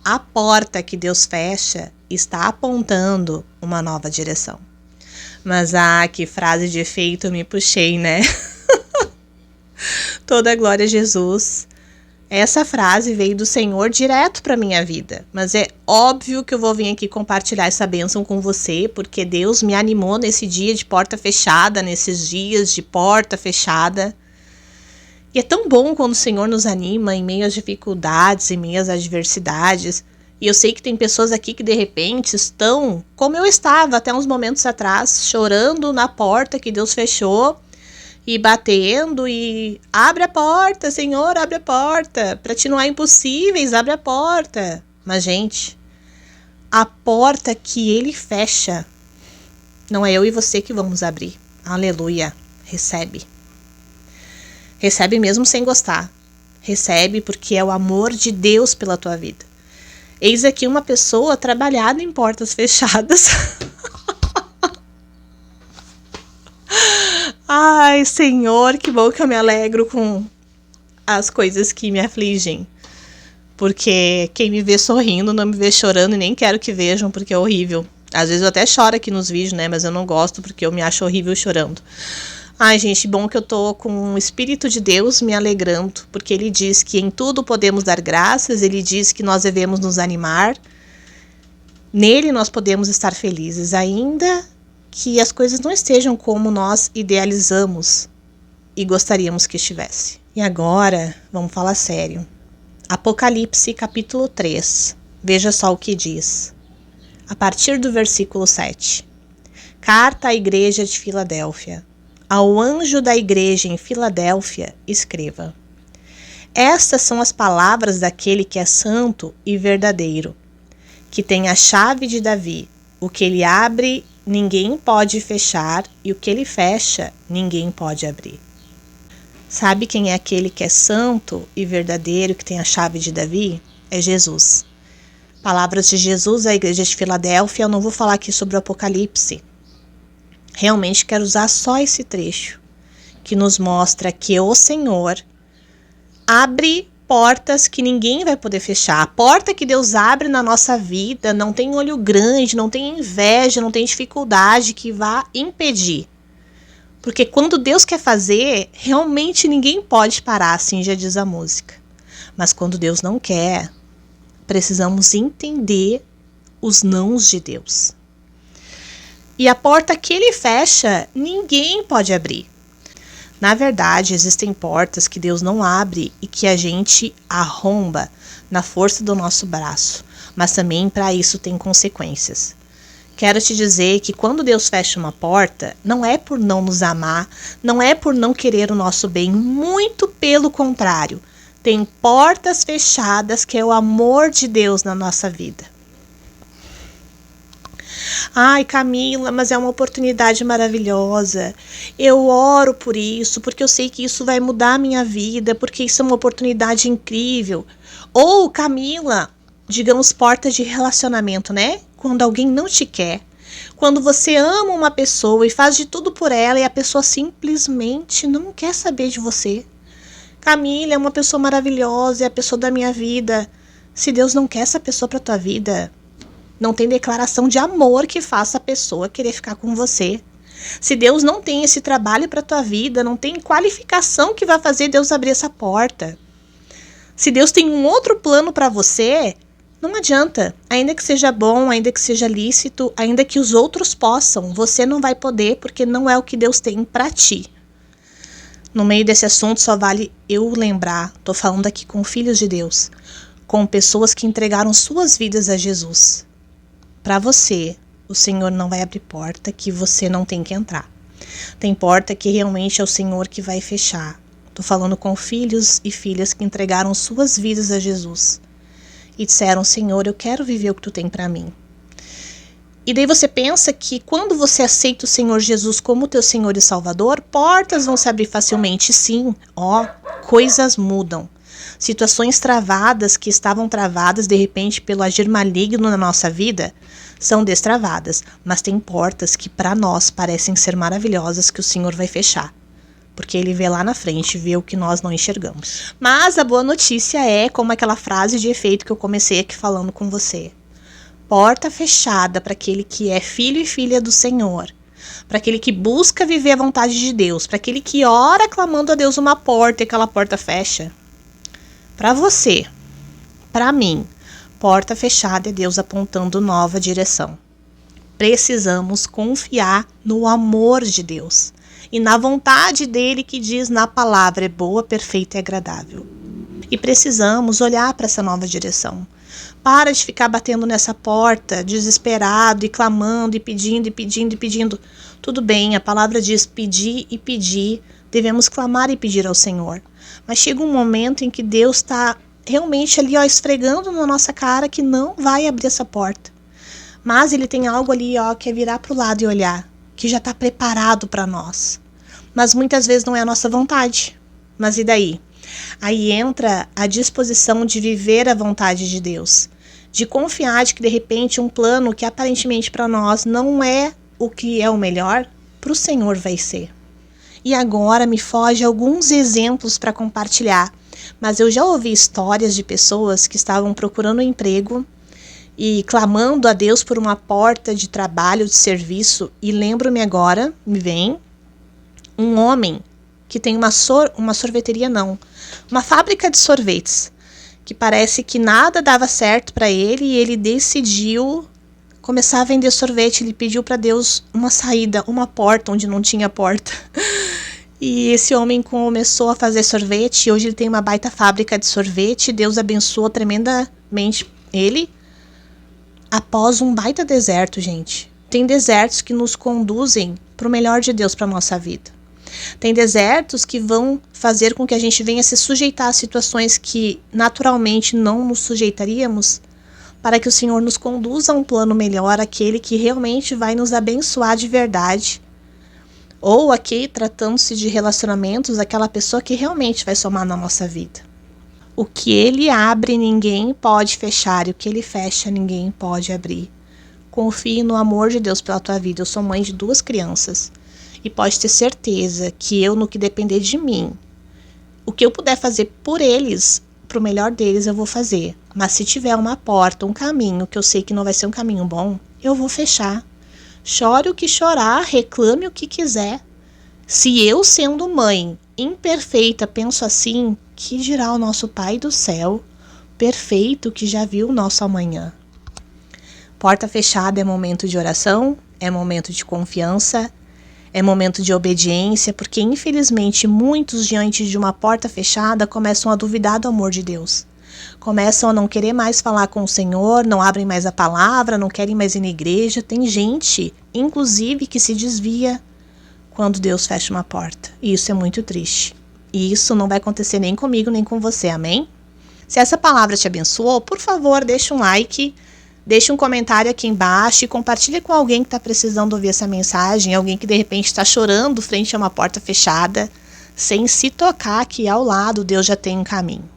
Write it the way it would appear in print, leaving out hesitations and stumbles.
A porta que Deus fecha está apontando uma nova direção. Mas que frase de efeito eu me puxei, né? Toda a glória a Jesus. Essa frase veio do Senhor direto para minha vida, mas é óbvio que eu vou vir aqui compartilhar essa bênção com você, porque Deus me animou nesse dia de porta fechada, nesses dias de porta fechada. E é tão bom quando o Senhor nos anima em meio às dificuldades, em meio às adversidades. E eu sei que tem pessoas aqui que de repente estão, como eu estava até uns momentos atrás, chorando na porta que Deus fechou, e batendo e abre a porta, Senhor, abre a porta. Para ti não há impossíveis, abre a porta. Mas, gente, a porta que Ele fecha, não é eu e você que vamos abrir. Aleluia. Recebe. Recebe mesmo sem gostar. Recebe porque é o amor de Deus pela tua vida. Eis aqui uma pessoa trabalhada em portas fechadas. Ai, Senhor, que bom que eu me alegro com as coisas que me afligem. Porque quem me vê sorrindo não me vê chorando e nem quero que vejam, porque é horrível. Às vezes eu até choro aqui nos vídeos, né? Mas eu não gosto porque eu me acho horrível chorando. Ai, gente, bom que eu tô com o Espírito de Deus me alegrando, porque Ele diz que em tudo podemos dar graças, Ele diz que nós devemos nos animar. Nele nós podemos estar felizes, ainda que as coisas não estejam como nós idealizamos e gostaríamos que estivesse. E agora, vamos falar sério. Apocalipse capítulo 3. Veja só o que diz. A partir do versículo 7. Carta à igreja de Filadélfia. Ao anjo da igreja em Filadélfia, escreva. Estas são as palavras daquele que é santo e verdadeiro, que tem a chave de Davi. O que ele abre, ninguém pode fechar, e o que ele fecha, ninguém pode abrir. Sabe quem é aquele que é santo e verdadeiro, que tem a chave de Davi? É Jesus. Palavras de Jesus à igreja de Filadélfia. Eu não vou falar aqui sobre o Apocalipse. Realmente quero usar só esse trecho, que nos mostra que o Senhor abre portas que ninguém vai poder fechar. A porta que Deus abre na nossa vida não tem olho grande, não tem inveja, não tem dificuldade que vá impedir. Porque quando Deus quer fazer, realmente ninguém pode parar, assim já diz a música. Mas quando Deus não quer, precisamos entender os nãos de Deus. E a porta que Ele fecha, ninguém pode abrir. Na verdade, existem portas que Deus não abre e que a gente arromba na força do nosso braço. Mas também para isso tem consequências. Quero te dizer que quando Deus fecha uma porta, não é por não nos amar, não é por não querer o nosso bem, muito pelo contrário. Tem portas fechadas que é o amor de Deus na nossa vida. Ai, Camila, mas é uma oportunidade maravilhosa. Eu oro por isso, porque eu sei que isso vai mudar a minha vida, porque isso é uma oportunidade incrível. Ou, Camila, digamos, portas de relacionamento, né? Quando alguém não te quer. Quando você ama uma pessoa e faz de tudo por ela e a pessoa simplesmente não quer saber de você. Camila é uma pessoa maravilhosa, é a pessoa da minha vida. Se Deus não quer essa pessoa para tua vida, não tem declaração de amor que faça a pessoa querer ficar com você. Se Deus não tem esse trabalho para tua vida, não tem qualificação que vai fazer Deus abrir essa porta. Se Deus tem um outro plano para você, não adianta. Ainda que seja bom, ainda que seja lícito, ainda que os outros possam, você não vai poder porque não é o que Deus tem para ti. No meio desse assunto só vale eu lembrar, tô falando aqui com filhos de Deus, com pessoas que entregaram suas vidas a Jesus. Para você, o Senhor não vai abrir porta que você não tem que entrar. Tem porta que realmente é o Senhor que vai fechar. Tô falando com filhos e filhas que entregaram suas vidas a Jesus. E disseram, Senhor, eu quero viver o que Tu tem para mim. E daí você pensa que quando você aceita o Senhor Jesus como teu Senhor e Salvador, portas vão se abrir facilmente. Sim, coisas mudam. Situações travadas que estavam travadas de repente pelo agir maligno na nossa vida são destravadas, mas tem portas que para nós parecem ser maravilhosas que o Senhor vai fechar. porque ele vê lá na frente, vê o que nós não enxergamos. Mas a boa notícia é, como aquela frase de efeito que eu comecei aqui falando com você: porta fechada para aquele que é filho e filha do Senhor, para aquele que busca viver a vontade de Deus, para aquele que ora clamando a Deus uma porta e aquela porta fecha. Para você, para mim, porta fechada é Deus apontando nova direção. Precisamos confiar no amor de Deus e na vontade dele que diz na palavra: é boa, perfeita e agradável. E precisamos olhar para essa nova direção. Para de ficar batendo nessa porta, desesperado e clamando e pedindo e pedindo e pedindo. Tudo bem, a palavra diz pedir e pedir, devemos clamar e pedir ao Senhor. Mas chega um momento em que Deus está realmente ali, esfregando na nossa cara que não vai abrir essa porta. Mas ele tem algo ali, que é virar para o lado e olhar, que já está preparado para nós. Mas muitas vezes não é a nossa vontade. Mas e daí? Aí entra a disposição de viver a vontade de Deus, de confiar de que de repente um plano que aparentemente para nós não é o que é o melhor, para o Senhor vai ser. E agora me foge alguns exemplos para compartilhar, mas eu já ouvi histórias de pessoas que estavam procurando um emprego e clamando a Deus por uma porta de trabalho, de serviço, e lembro-me agora, me vem, um homem que tem uma sorveteria uma fábrica de sorvetes, que parece que nada dava certo para ele e ele decidiu começar a vender sorvete. Ele pediu para Deus uma saída, uma porta onde não tinha porta. E esse homem começou a fazer sorvete e hoje ele tem uma baita fábrica de sorvete. Deus abençoou tremendamente ele. Após um baita deserto, gente. Tem desertos que nos conduzem para o melhor de Deus para a nossa vida. Tem desertos que vão fazer com que a gente venha se sujeitar a situações que naturalmente não nos sujeitaríamos, para que o Senhor nos conduza a um plano melhor, aquele que realmente vai nos abençoar de verdade. Ou aqui, tratando-se de relacionamentos, aquela pessoa que realmente vai somar na nossa vida. O que ele abre, ninguém pode fechar, e o que ele fecha, ninguém pode abrir. Confie no amor de Deus pela tua vida. Eu sou mãe de 2 crianças e pode ter certeza que eu, no que depender de mim, o que eu puder fazer por eles, pro melhor deles, eu vou fazer. Mas se tiver uma porta, um caminho, que eu sei que não vai ser um caminho bom, eu vou fechar. Chore o que chorar, reclame o que quiser. Se eu, sendo mãe imperfeita, penso assim, que dirá o nosso Pai do céu, perfeito, que já viu o nosso amanhã? Porta fechada é momento de oração, é momento de confiança, é momento de obediência, porque infelizmente muitos diante de uma porta fechada começam a duvidar do amor de Deus. Começam a não querer mais falar com o Senhor, não abrem mais a palavra, não querem mais ir na igreja. Tem gente, inclusive, que se desvia quando Deus fecha uma porta. E isso é muito triste. E isso não vai acontecer nem comigo, nem com você, amém? Se essa palavra te abençoou, por favor, deixa um like, deixa um comentário aqui embaixo e compartilha com alguém que está precisando ouvir essa mensagem, alguém que de repente está chorando frente a uma porta fechada, sem se tocar que ao lado Deus já tem um caminho.